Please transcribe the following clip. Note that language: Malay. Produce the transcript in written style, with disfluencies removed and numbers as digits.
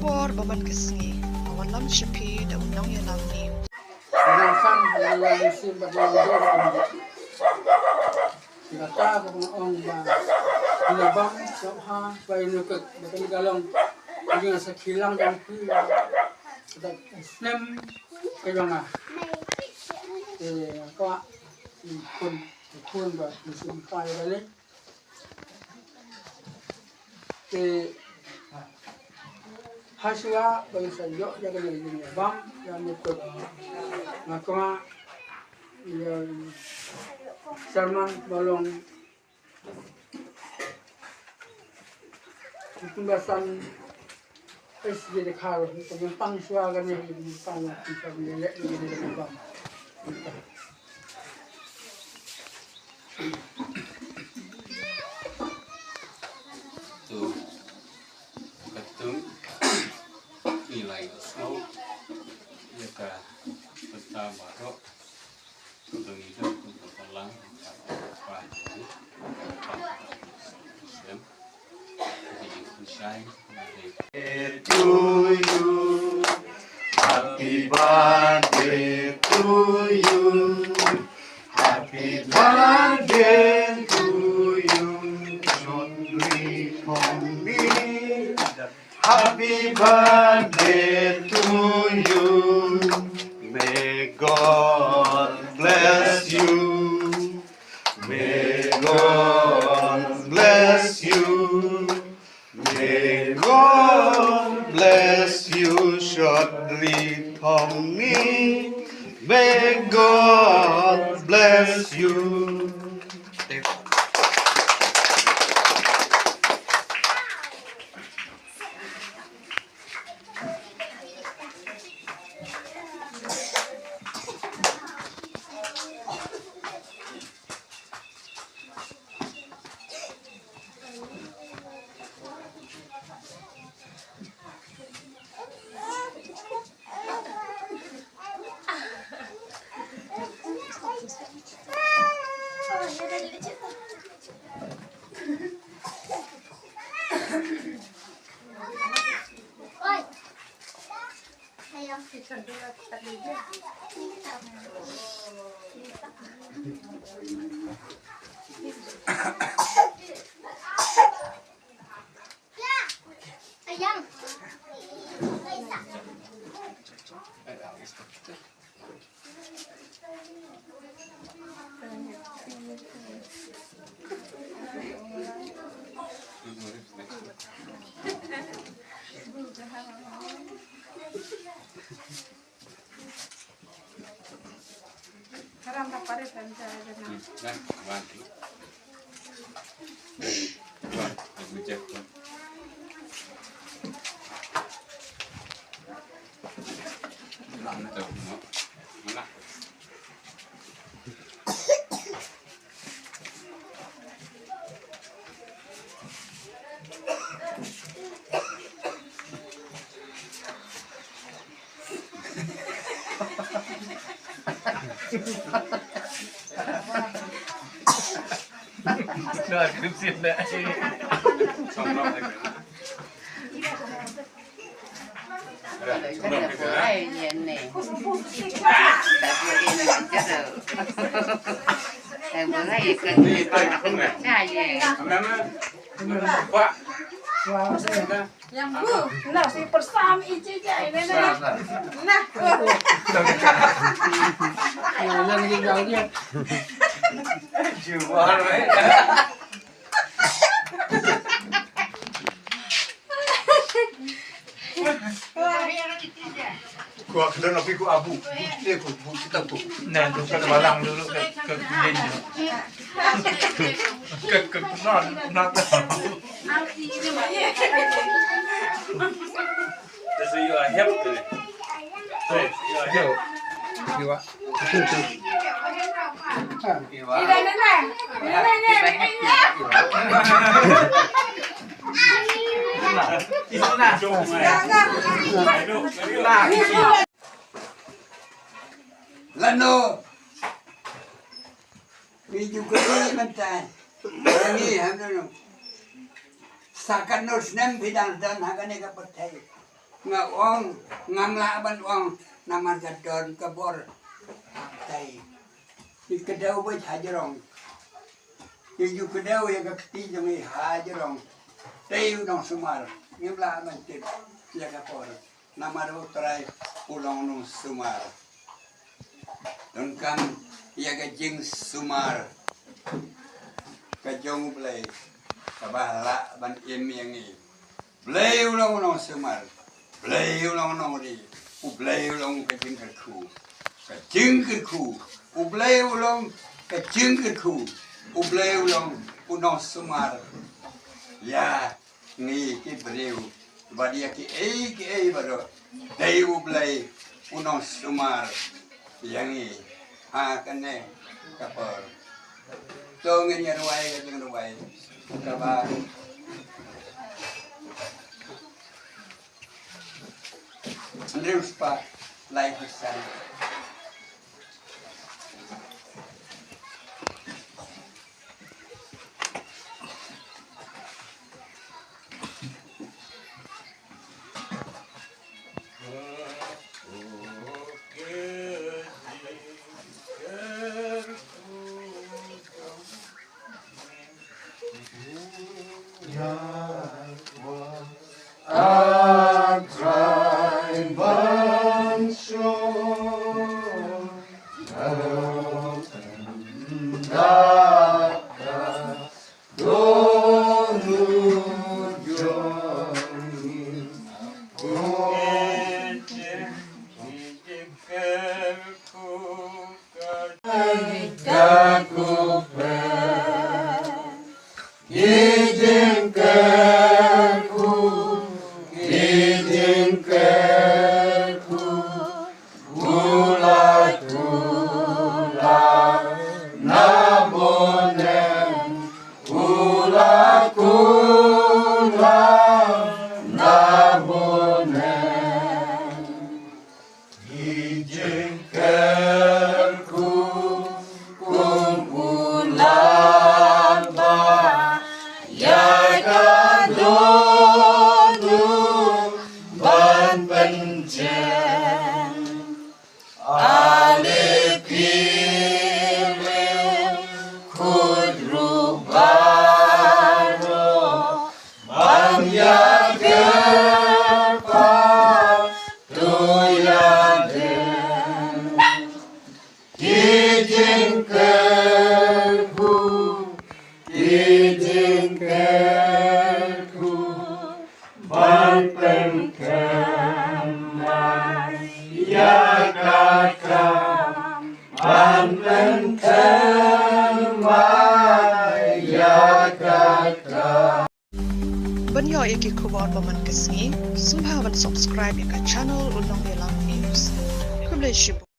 bor baban kesngi awan lam shipi da unang ya lam ni Nasan yang simbat yang jauh Nata kung ba ilabang ha pa inukot bakal galong yung sa kilang yang pi da snem kayo nga ko kun ba musim kaya dali haswa bagi sayo jaga ni bang yang ikut maka yang Salman bolong pembahasan SD dekar tentang pangsua kan ni tentang kita melek ni di bang tu ketum nilai snow ya ka pertama roh untuk itu untuk pulang apa to you, happy birthday to you, happy birthday to you, Shondri Pongni, happy birthday to you, may God bless you, may God bless you. May God bless you, Shondri Pongni. May God bless you. Sekarang tak pada saya dengan. Nah, mati. Wah, aku cek. Mana tu? Mana? Rồi, đừng xin nữa. Xong rồi. Ai nhìn nè, tại vì đi là chết rồi. Thầy bữa nay cần gì mà cha về. Pak. Yang bu, nah si persam ici cai nenek. Nah, yang ni jauh dia Jual weh. Gua kena napi ku abu. Ni ku kita tu. Nah, tu kena balang dulu ke kulin. Ke non So you are help to it. So you are help. jiwa ini nenek, Itu nah. lano biju kiri mentai ini hamdano sakan nos nem bidang dan hagane ka patai ngawang ngamla ban uang naman gadon kabor tai dikadau ba hajarong Yung kudaw yung kakti yung hajarong tayo ng sumar yung laman tip yung kapor namaro try pulang ng sumar doon kan yung kajing sumar kajong blay kabahala ban imiyangi blay ulang ng sumar blay ulang ng di blay ulang kajing kerku blay ulang kajing kerku Ublay ulang punong sumar. Ya, ni ki beliau. Badia ki baru. Day ublay punong sumar. Yang ni, kene kapor. Tong ni ruai dengan ruai. Kabar. Terus pak, life pesan. Ban yo iki kubon baman kesni, sumhawan subscribe ya ka channel ulong yelang news. Kublai shibu.